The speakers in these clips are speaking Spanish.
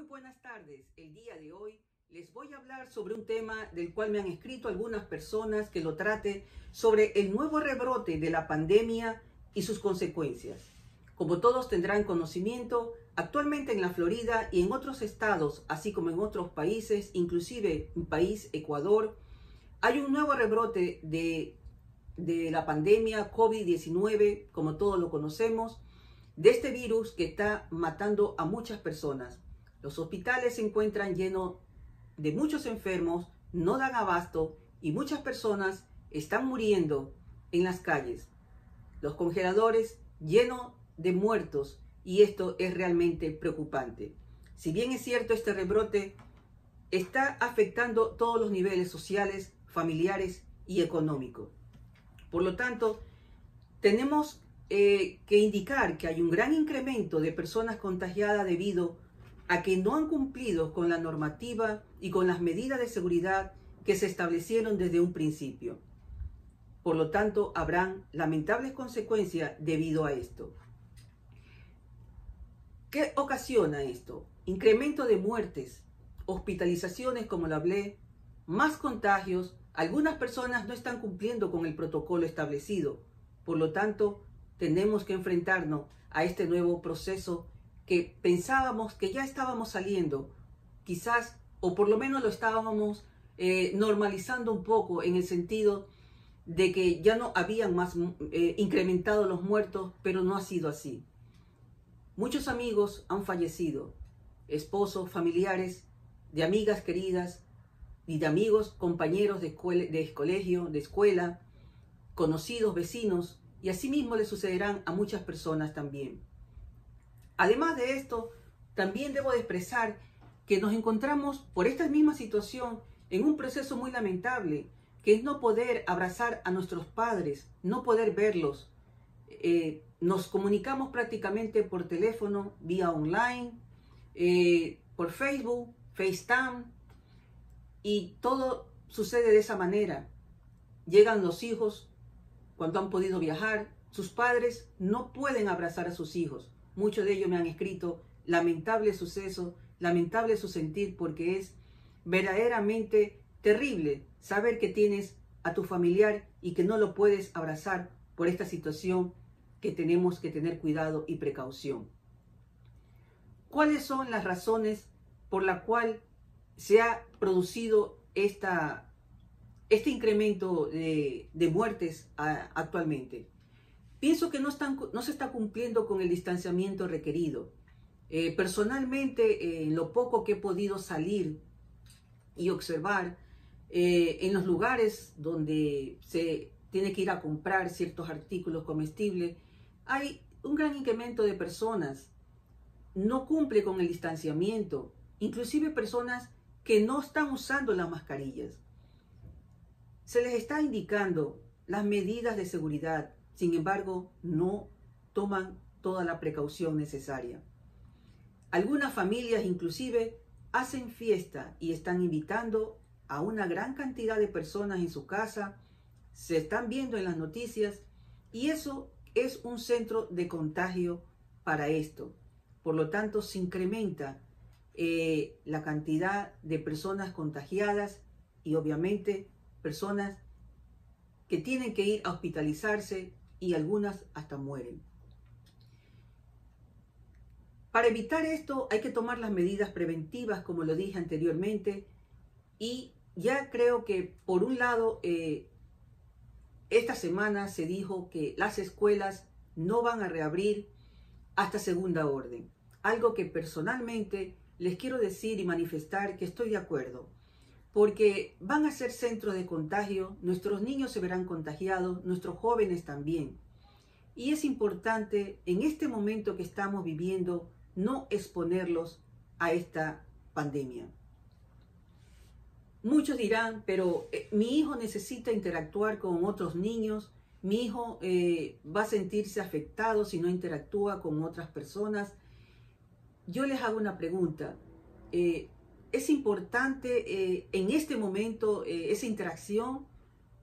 Muy buenas tardes. El día de hoy les voy a hablar sobre un tema del cual me han escrito algunas personas que lo trate sobre el nuevo rebrote de la pandemia y sus consecuencias. Como todos tendrán conocimiento, actualmente en la Florida y en otros estados, así como en otros países, inclusive mi país, Ecuador, hay un nuevo rebrote de la pandemia COVID-19, como todos lo conocemos, de este virus que está matando a muchas personas. Los hospitales se encuentran llenos de muchos enfermos, no dan abasto y muchas personas están muriendo en las calles. Los congeladores llenos de muertos y esto es realmente preocupante. Si bien es cierto, este rebrote está afectando todos los niveles sociales, familiares y económicos. Por lo tanto, tenemos que indicar que hay un gran incremento de personas contagiadas debido a que no han cumplido con la normativa y con las medidas de seguridad que se establecieron desde un principio. Por lo tanto, habrán lamentables consecuencias debido a esto. ¿Qué ocasiona esto? Incremento de muertes, hospitalizaciones, como lo hablé, más contagios. Algunas personas no están cumpliendo con el protocolo establecido. Por lo tanto, tenemos que enfrentarnos a este nuevo proceso que pensábamos que ya estábamos saliendo, quizás, o por lo menos lo estábamos normalizando un poco en el sentido de que ya no habían más incrementado los muertos, pero no ha sido así. Muchos amigos han fallecido, esposos, familiares, de amigas queridas y de amigos, compañeros de colegio, de escuela, conocidos, vecinos, y asimismo le sucederán a muchas personas también. Además de esto, también debo de expresar que nos encontramos por esta misma situación en un proceso muy lamentable, que es no poder abrazar a nuestros padres, no poder verlos. Nos comunicamos prácticamente por teléfono, vía online, por Facebook, FaceTime, y todo sucede de esa manera. Llegan los hijos cuando han podido viajar, sus padres no pueden abrazar a sus hijos. Muchos de ellos me han escrito lamentable suceso, lamentable su sentir, porque es verdaderamente terrible saber que tienes a tu familiar y que no lo puedes abrazar por esta situación que tenemos que tener cuidado y precaución. ¿Cuáles son las razones por las cuales se ha producido este incremento de muertes actualmente? Pienso que no se está cumpliendo con el distanciamiento requerido. Personalmente, en lo poco que he podido salir y observar, en los lugares donde se tiene que ir a comprar ciertos artículos comestibles, hay un gran incremento de personas. No cumple con el distanciamiento, inclusive personas que no están usando las mascarillas. Se les está indicando las medidas de seguridad, sin embargo, no toman toda la precaución necesaria. Algunas familias inclusive hacen fiesta y están invitando a una gran cantidad de personas en su casa, se están viendo en las noticias y eso es un centro de contagio para esto. Por lo tanto, se incrementa la cantidad de personas contagiadas y obviamente personas que tienen que ir a hospitalizarse y algunas hasta mueren. Para evitar esto hay que tomar las medidas preventivas, como lo dije anteriormente, y ya creo que por un lado esta semana se dijo que las escuelas no van a reabrir hasta segunda orden, algo que personalmente les quiero decir y manifestar que estoy de acuerdo, porque van a ser centros de contagio, nuestros niños se verán contagiados, nuestros jóvenes también. Y es importante en este momento que estamos viviendo no exponerlos a esta pandemia. Muchos dirán, pero mi hijo necesita interactuar con otros niños, mi hijo va a sentirse afectado si no interactúa con otras personas. Yo les hago una pregunta. ¿Es importante en este momento esa interacción?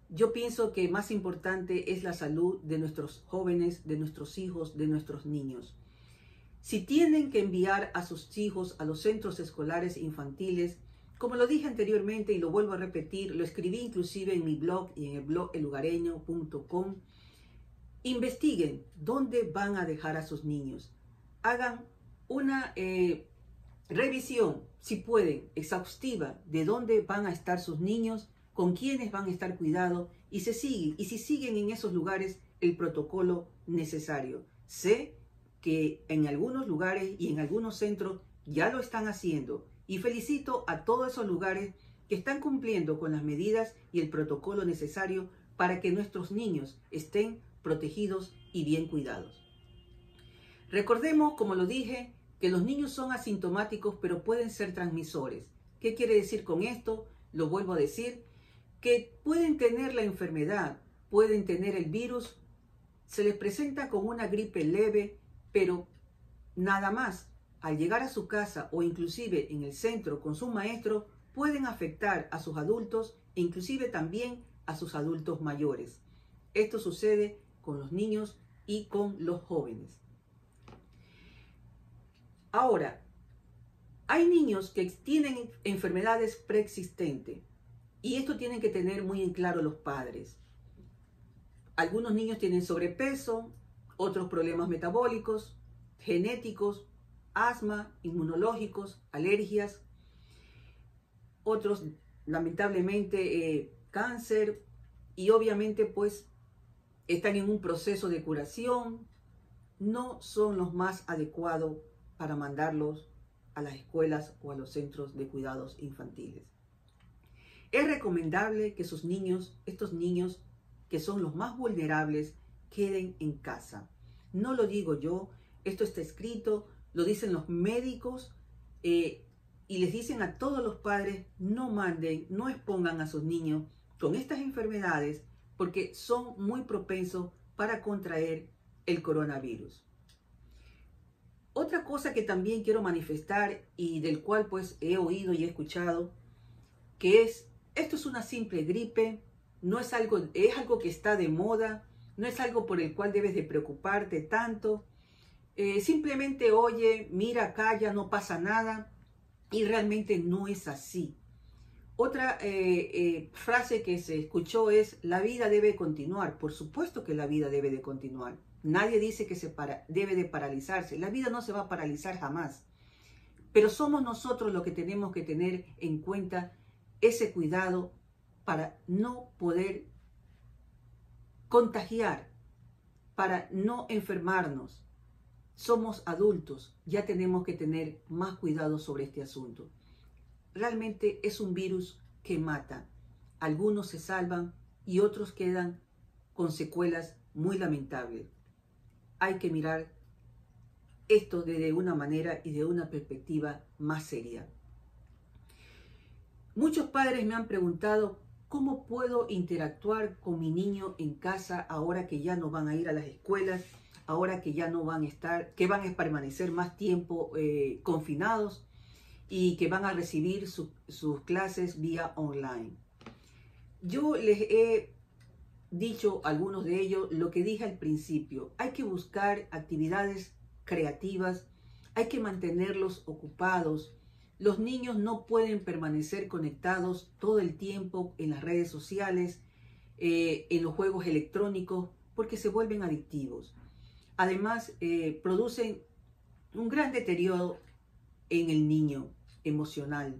Yo pienso que más importante es la salud de nuestros jóvenes, de nuestros hijos, de nuestros niños. Si tienen que enviar a sus hijos a los centros escolares infantiles, como lo dije anteriormente y lo vuelvo a repetir, lo escribí inclusive en mi blog y en el blog ellugareño.com, investiguen dónde van a dejar a sus niños. Hagan una revisión, si pueden, exhaustiva de dónde van a estar sus niños, con quiénes van a estar cuidados y si siguen en esos lugares el protocolo necesario. Sé que en algunos lugares y en algunos centros ya lo están haciendo y felicito a todos esos lugares que están cumpliendo con las medidas y el protocolo necesario para que nuestros niños estén protegidos y bien cuidados. Recordemos, como lo dije, que los niños son asintomáticos pero pueden ser transmisores. ¿Qué quiere decir con esto? Lo vuelvo a decir, que pueden tener la enfermedad, pueden tener el virus, se les presenta como una gripe leve, pero nada más. Al llegar a su casa o inclusive en el centro con su maestro, pueden afectar a sus adultos e inclusive también a sus adultos mayores. Esto sucede con los niños y con los jóvenes. Ahora, hay niños que tienen enfermedades preexistentes y esto tienen que tener muy en claro los padres. Algunos niños tienen sobrepeso, otros problemas metabólicos, genéticos, asma, inmunológicos, alergias, otros lamentablemente cáncer y obviamente pues están en un proceso de curación. No son los más adecuados para mandarlos a las escuelas o a los centros de cuidados infantiles. Es recomendable que sus niños, estos niños que son los más vulnerables, queden en casa. No lo digo yo, esto está escrito, lo dicen los médicos y les dicen a todos los padres, no manden, no expongan a sus niños con estas enfermedades porque son muy propensos para contraer el coronavirus. Otra cosa que también quiero manifestar y del cual pues he oído y he escuchado, que esto es una simple gripe, no es algo que está de moda, no es algo por el cual debes de preocuparte tanto. Simplemente oye, mira, calla, no pasa nada y realmente no es así. Otra frase que se escuchó es, la vida debe continuar. Por supuesto que la vida debe de continuar. Nadie dice que debe de paralizarse. La vida no se va a paralizar jamás. Pero somos nosotros los que tenemos que tener en cuenta ese cuidado para no poder contagiar, para no enfermarnos. Somos adultos, ya tenemos que tener más cuidado sobre este asunto. Realmente es un virus que mata. Algunos se salvan y otros quedan con secuelas muy lamentables. Hay que mirar esto de una manera y de una perspectiva más seria. Muchos padres me han preguntado, ¿cómo puedo interactuar con mi niño en casa ahora que ya no van a ir a las escuelas, ahora que ya no van a estar, que van a permanecer más tiempo confinados y que van a recibir sus clases vía online? Yo les he dicho a algunos de ellos lo que dije al principio. Hay que buscar actividades creativas, hay que mantenerlos ocupados. Los niños no pueden permanecer conectados todo el tiempo en las redes sociales, en los juegos electrónicos, porque se vuelven adictivos. Además, producen un gran deterioro en el niño emocional.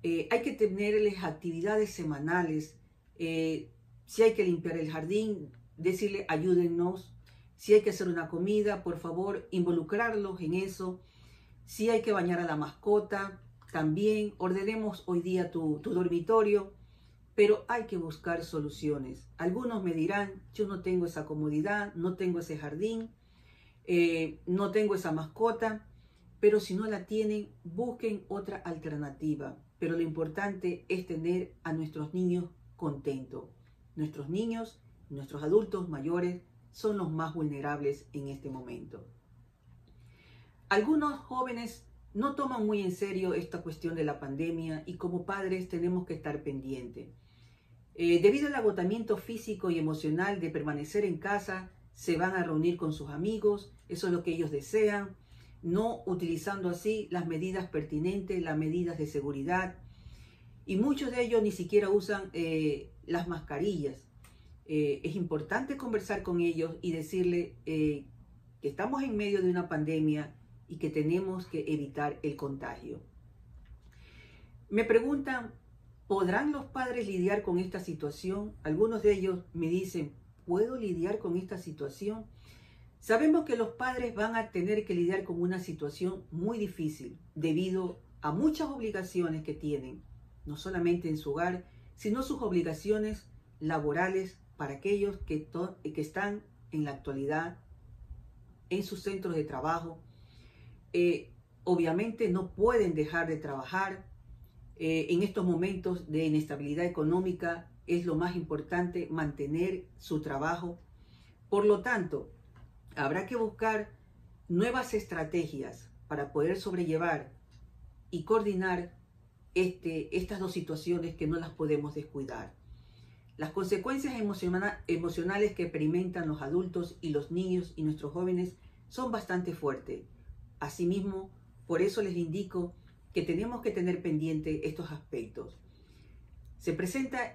Hay que tenerles actividades semanales. Si hay que limpiar el jardín, decirle ayúdennos. Si hay que hacer una comida, por favor, involucrarlos en eso. Si hay que bañar a la mascota, también ordenemos hoy día tu dormitorio, pero hay que buscar soluciones. Algunos me dirán, yo no tengo esa comodidad, no tengo ese jardín, no tengo esa mascota, pero si no la tienen, busquen otra alternativa. Pero lo importante es tener a nuestros niños contentos. Nuestros niños, nuestros adultos mayores son los más vulnerables en este momento. Algunos jóvenes no toman muy en serio esta cuestión de la pandemia y como padres tenemos que estar pendientes. Debido al agotamiento físico y emocional de permanecer en casa, se van a reunir con sus amigos, eso es lo que ellos desean. no utilizando así las medidas pertinentes, las medidas de seguridad. Y muchos de ellos ni siquiera usan las mascarillas. Es importante conversar con ellos y decirle que estamos en medio de una pandemia y que tenemos que evitar el contagio. Me preguntan, ¿podrán los padres lidiar con esta situación? Algunos de ellos me dicen, ¿puedo lidiar con esta situación? Sabemos que los padres van a tener que lidiar con una situación muy difícil debido a muchas obligaciones que tienen, no solamente en su hogar, sino sus obligaciones laborales para aquellos que están en la actualidad en sus centros de trabajo. Obviamente no pueden dejar de trabajar. En estos momentos de inestabilidad económica es lo más importante mantener su trabajo. Por lo tanto, habrá que buscar nuevas estrategias para poder sobrellevar y coordinar estas dos situaciones que no las podemos descuidar. Las consecuencias emocionales que experimentan los adultos y los niños y nuestros jóvenes son bastante fuertes. Asimismo, por eso les indico que tenemos que tener pendiente estos aspectos. Se presentan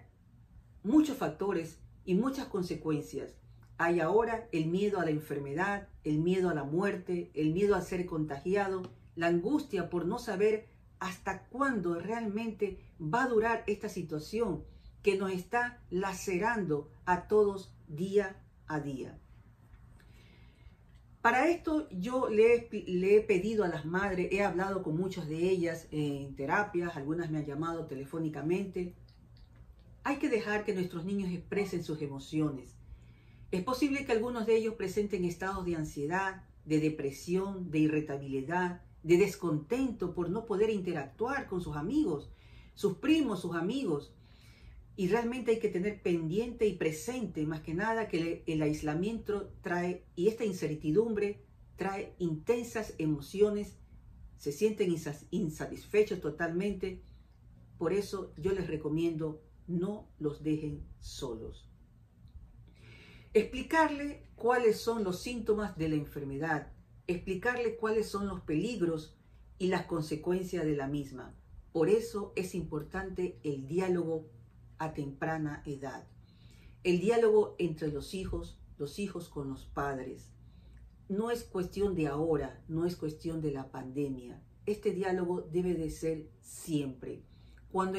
muchos factores y muchas consecuencias. Hay ahora el miedo a la enfermedad, el miedo a la muerte, el miedo a ser contagiado, la angustia por no saber hasta cuándo realmente va a durar esta situación que nos está lacerando a todos día a día. Para esto yo le he pedido a las madres, he hablado con muchas de ellas en terapias, algunas me han llamado telefónicamente. Hay que dejar que nuestros niños expresen sus emociones. Es posible que algunos de ellos presenten estados de ansiedad, de depresión, de irritabilidad, de descontento por no poder interactuar con sus amigos, sus primos, sus amigos. Y realmente hay que tener pendiente y presente, más que nada, que el aislamiento trae, y esta incertidumbre trae intensas emociones, se sienten insatisfechos totalmente. Por eso yo les recomiendo, no los dejen solos. Explicarle cuáles son los síntomas de la enfermedad, explicarle cuáles son los peligros y las consecuencias de la misma. Por eso es importante el diálogo a temprana edad. El diálogo entre los hijos con los padres. No es cuestión de ahora, no es cuestión de la pandemia. Este diálogo debe de ser siempre. Cuando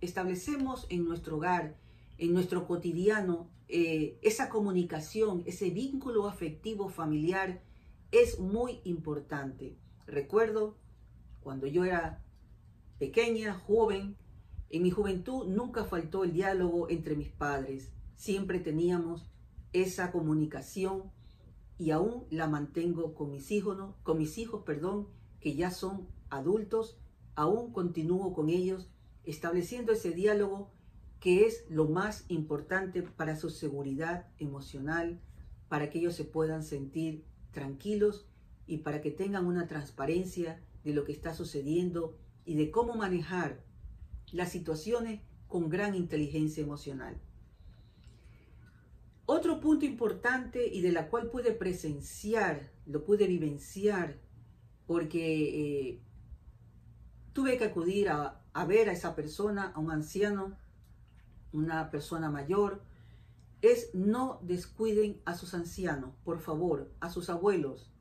establecemos en nuestro hogar, en nuestro cotidiano, esa comunicación, ese vínculo afectivo familiar es muy importante. Recuerdo cuando yo era pequeña, joven, en mi juventud nunca faltó el diálogo entre mis padres. Siempre teníamos esa comunicación y aún la mantengo con mis hijos, que ya son adultos. Aún continúo con ellos estableciendo ese diálogo que es lo más importante para su seguridad emocional, para que ellos se puedan sentir tranquilos y para que tengan una transparencia de lo que está sucediendo y de cómo manejar las situaciones con gran inteligencia emocional. Otro punto importante y de la cual pude presenciar, lo pude vivenciar, porque tuve que acudir a ver a esa persona, a un anciano, una persona mayor, es no descuiden a sus ancianos, por favor, a sus abuelos,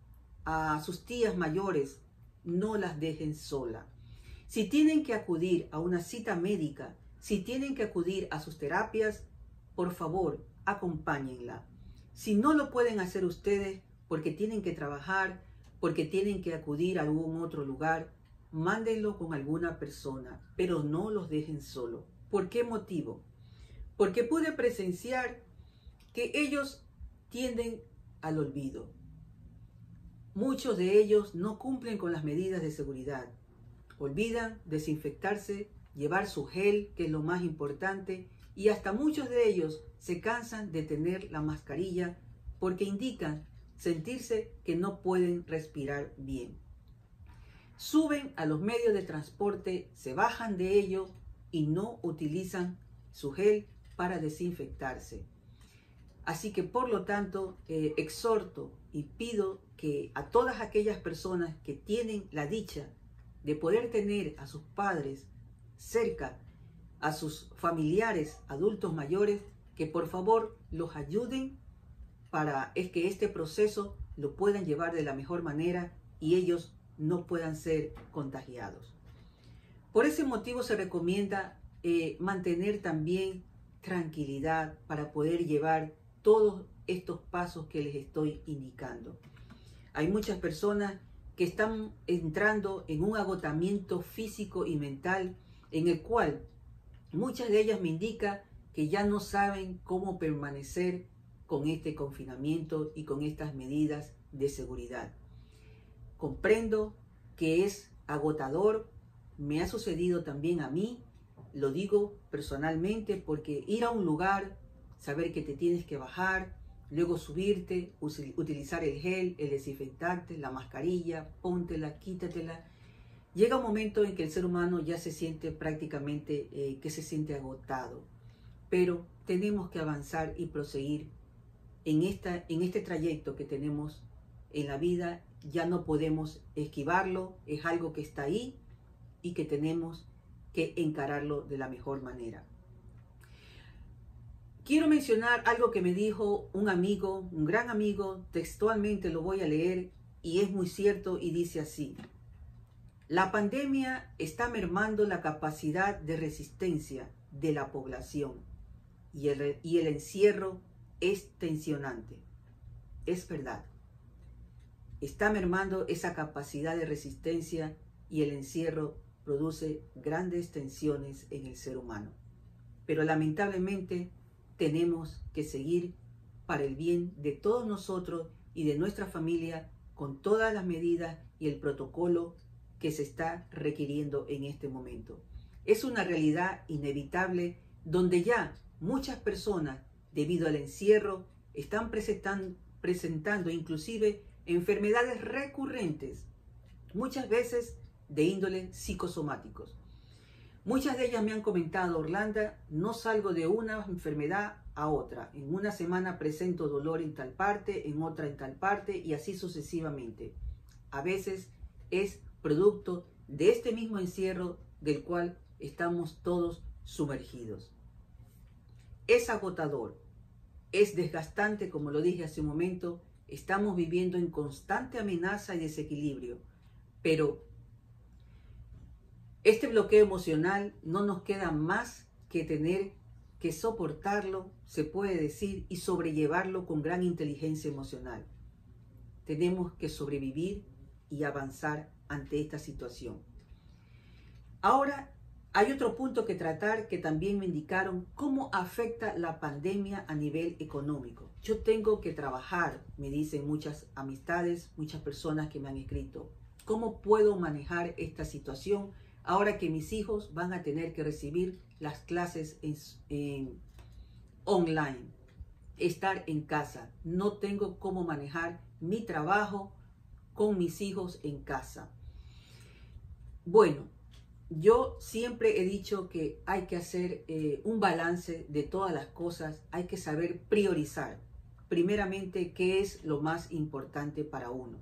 a sus tías mayores, no las dejen sola. Si tienen que acudir a una cita médica, si tienen que acudir a sus terapias, por favor, acompáñenla. Si no lo pueden hacer ustedes porque tienen que trabajar, porque tienen que acudir a algún otro lugar, mándenlo con alguna persona, pero no los dejen solo. ¿Por qué motivo? Porque pude presenciar que ellos tienden al olvido. Muchos de ellos no cumplen con las medidas de seguridad. Olvidan desinfectarse, llevar su gel, que es lo más importante, y hasta muchos de ellos se cansan de tener la mascarilla porque indican sentirse que no pueden respirar bien. Suben a los medios de transporte, se bajan de ello y no utilizan su gel para desinfectarse. Así que por lo tanto exhorto y pido que a todas aquellas personas que tienen la dicha de poder tener a sus padres cerca, a sus familiares adultos mayores, que por favor los ayuden para que este proceso lo puedan llevar de la mejor manera y ellos no puedan ser contagiados. Por ese motivo se recomienda mantener también tranquilidad para poder llevar todos estos pasos que les estoy indicando. Hay muchas personas que están entrando en un agotamiento físico y mental en el cual muchas de ellas me indican que ya no saben cómo permanecer con este confinamiento y con estas medidas de seguridad. Comprendo que es agotador, me ha sucedido también a mí, lo digo personalmente, porque ir a un lugar, saber que te tienes que bajar, luego subirte, utilizar el gel, el desinfectante, la mascarilla, póntela, quítatela. Llega un momento en que el ser humano ya se siente prácticamente que se siente agotado, pero tenemos que avanzar y proseguir en este trayecto que tenemos en la vida. Ya no podemos esquivarlo, es algo que está ahí y que tenemos que encararlo de la mejor manera. Quiero mencionar algo que me dijo un amigo, un gran amigo, textualmente lo voy a leer y es muy cierto y dice así: la pandemia está mermando la capacidad de resistencia de la población y el encierro es tensionante. Es verdad. Está mermando esa capacidad de resistencia y el encierro produce grandes tensiones en el ser humano. Pero lamentablemente tenemos que seguir para el bien de todos nosotros y de nuestra familia con todas las medidas y el protocolo que se está requiriendo en este momento. Es una realidad inevitable donde ya muchas personas, debido al encierro, están presentando inclusive enfermedades recurrentes, muchas veces de índole psicosomáticos. Muchas de ellas me han comentado: Orlando, no salgo de una enfermedad a otra. En una semana presento dolor en tal parte, en otra en tal parte y así sucesivamente. A veces es producto de este mismo encierro del cual estamos todos sumergidos. Es agotador, es desgastante, como lo dije hace un momento. Estamos viviendo en constante amenaza y desequilibrio, pero este bloqueo emocional no nos queda más que tener que soportarlo, se puede decir, y sobrellevarlo con gran inteligencia emocional. Tenemos que sobrevivir y avanzar ante esta situación. Ahora, hay otro punto que tratar que también me indicaron: cómo afecta la pandemia a nivel económico. Yo tengo que trabajar, me dicen muchas amistades, muchas personas que me han escrito. ¿Cómo puedo manejar esta situación ahora que mis hijos van a tener que recibir las clases en online? Estar en casa. No tengo cómo manejar mi trabajo con mis hijos en casa. Bueno, yo siempre he dicho que hay que hacer un balance de todas las cosas. Hay que saber priorizar. Primeramente, ¿qué es lo más importante para uno?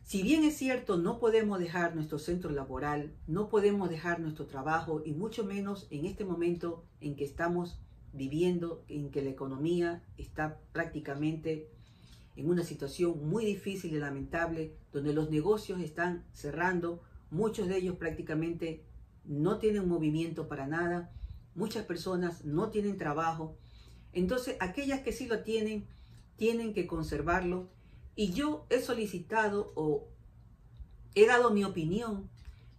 Si bien es cierto, no podemos dejar nuestro centro laboral, no podemos dejar nuestro trabajo, y mucho menos en este momento en que estamos viviendo, en que la economía está prácticamente en una situación muy difícil y lamentable, donde los negocios están cerrando, muchos de ellos prácticamente no tienen movimiento para nada, muchas personas no tienen trabajo. Entonces, aquellas que sí lo tienen, tienen que conservarlo. Y yo he solicitado o he dado mi opinión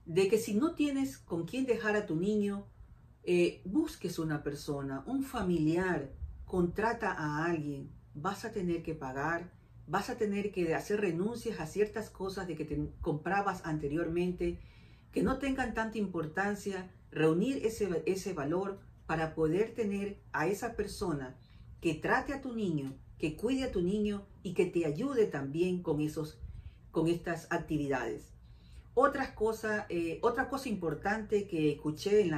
de que si no tienes con quién dejar a tu niño, busques una persona, un familiar, contrata a alguien. Vas a tener que pagar, vas a tener que hacer renuncias a ciertas cosas de que te comprabas anteriormente, que no tengan tanta importancia, reunir ese valor para poder tener a esa persona que trate a tu niño, que cuide a tu niño y que te ayude también con estas actividades. Otra cosa importante que escuché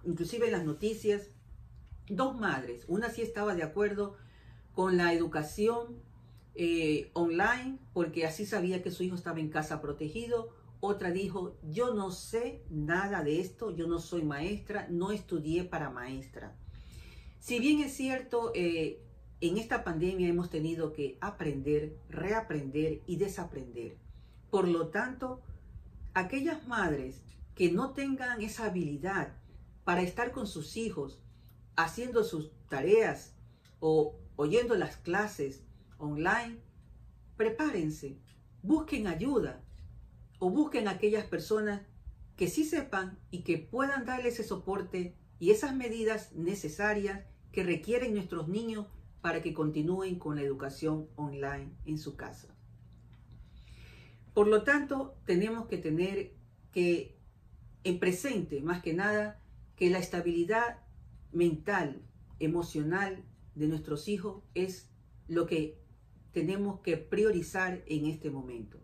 inclusive en las noticias: dos madres, una sí estaba de acuerdo con la educación online, porque así sabía que su hijo estaba en casa protegido. Otra dijo, yo no sé nada de esto, yo no soy maestra, no estudié para maestra. Si bien es cierto, en esta pandemia hemos tenido que aprender, reaprender y desaprender. Por lo tanto, aquellas madres que no tengan esa habilidad para estar con sus hijos, haciendo sus tareas o oyendo las clases online, prepárense, busquen ayuda o busquen a aquellas personas que sí sepan y que puedan darle ese soporte y esas medidas necesarias que requieren nuestros niños para que continúen con la educación online en su casa. Por lo tanto, tenemos que tener que en presente, más que nada, que la estabilidad mental, emocional de nuestros hijos es lo que tenemos que priorizar en este momento.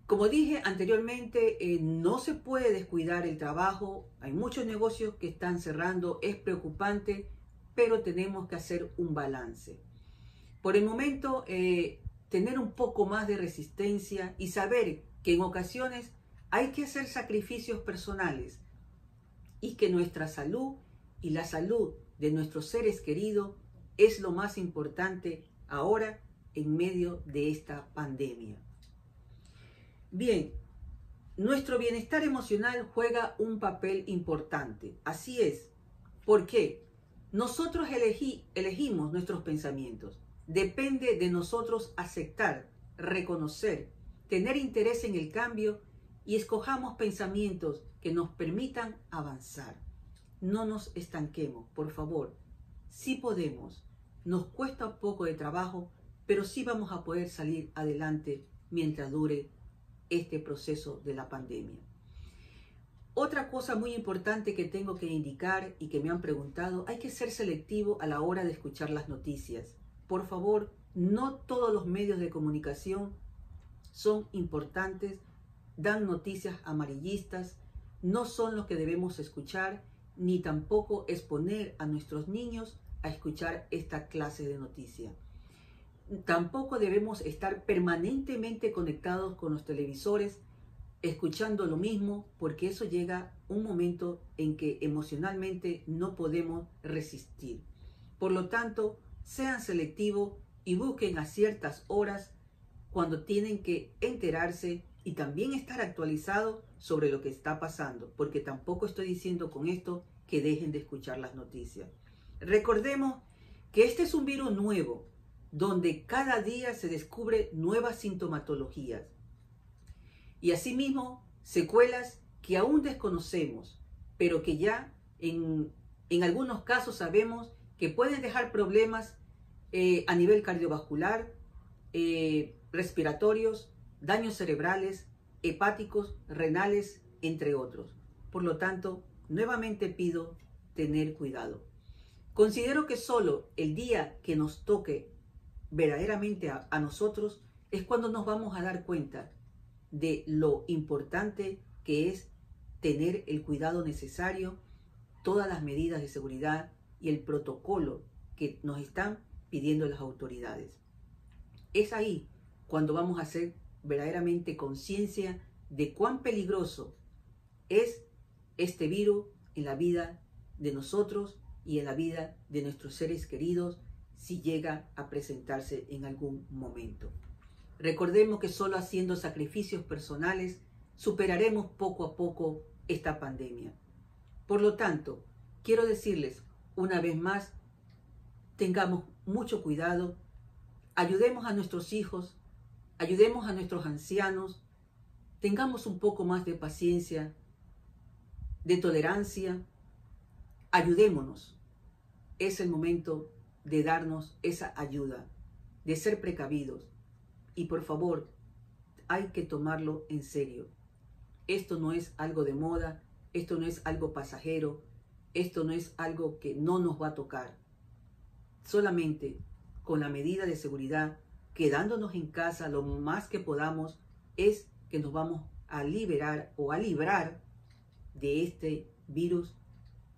Como dije anteriormente, no se puede descuidar el trabajo. Hay muchos negocios que están cerrando, es preocupante, pero tenemos que hacer un balance. Por el momento, tener un poco más de resistencia y saber que en ocasiones hay que hacer sacrificios personales y que nuestra salud y la salud de nuestros seres queridos es lo más importante ahora en medio de esta pandemia. Bien, nuestro bienestar emocional juega un papel importante. Así es. ¿Por qué? Nosotros elegimos nuestros pensamientos. Depende de nosotros aceptar, reconocer, tener interés en el cambio y escojamos pensamientos que nos permitan avanzar. No nos estanquemos, por favor. Sí podemos. Nos cuesta un poco de trabajo, pero sí vamos a poder salir adelante mientras dure este proceso de la pandemia. Otra cosa muy importante que tengo que indicar y que me han preguntado, hay que ser selectivo a la hora de escuchar las noticias. Por favor, no todos los medios de comunicación son importantes, dan noticias amarillistas, no son los que debemos escuchar, ni tampoco exponer a nuestros niños a escuchar esta clase de noticias. Tampoco debemos estar permanentemente conectados con los televisores, escuchando lo mismo, porque eso llega un momento en que emocionalmente no podemos resistir. Por lo tanto, sean selectivos y busquen a ciertas horas cuando tienen que enterarse y también estar actualizados sobre lo que está pasando, porque tampoco estoy diciendo con esto que dejen de escuchar las noticias. Recordemos que este es un virus nuevo, donde cada día se descubre nuevas sintomatologías y asimismo secuelas que aún desconocemos, pero que ya en algunos casos sabemos que pueden dejar problemas a nivel cardiovascular, respiratorios, daños cerebrales, hepáticos, renales, entre otros. Por lo tanto, nuevamente pido tener cuidado. Considero que solo el día que nos toque verdaderamente a nosotros es cuando nos vamos a dar cuenta de lo importante que es tener el cuidado necesario, todas las medidas de seguridad y el protocolo que nos están pidiendo las autoridades. Es ahí cuando vamos a hacer verdaderamente conciencia de cuán peligroso es este virus en la vida de nosotros y en la vida de nuestros seres queridos si llega a presentarse en algún momento. Recordemos que solo haciendo sacrificios personales superaremos poco a poco esta pandemia. Por lo tanto, quiero decirles una vez más, tengamos mucho cuidado, ayudemos a nuestros hijos, ayudemos a nuestros ancianos, tengamos un poco más de paciencia, de tolerancia, ayudémonos. Es el momento de darnos esa ayuda, de ser precavidos. Y por favor, hay que tomarlo en serio. Esto no es algo de moda, esto no es algo pasajero, esto no es algo que no nos va a tocar. Solamente con la medida de seguridad, quedándonos en casa lo más que podamos, es que nos vamos a liberar o a librar de este virus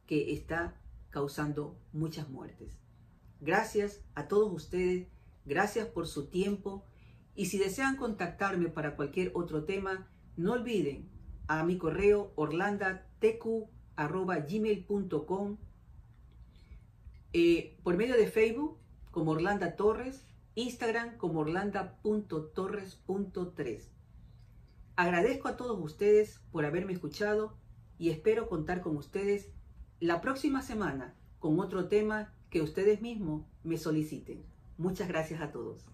que está causando muchas muertes. Gracias a todos ustedes, gracias por su tiempo. Y si desean contactarme para cualquier otro tema, no olviden a mi correo orlandatq@gmail.com, por medio de Facebook como Orlanda Torres, Instagram como orlanda.torres.3. Agradezco a todos ustedes por haberme escuchado y espero contar con ustedes la próxima semana con otro tema que ustedes mismos me soliciten. Muchas gracias a todos.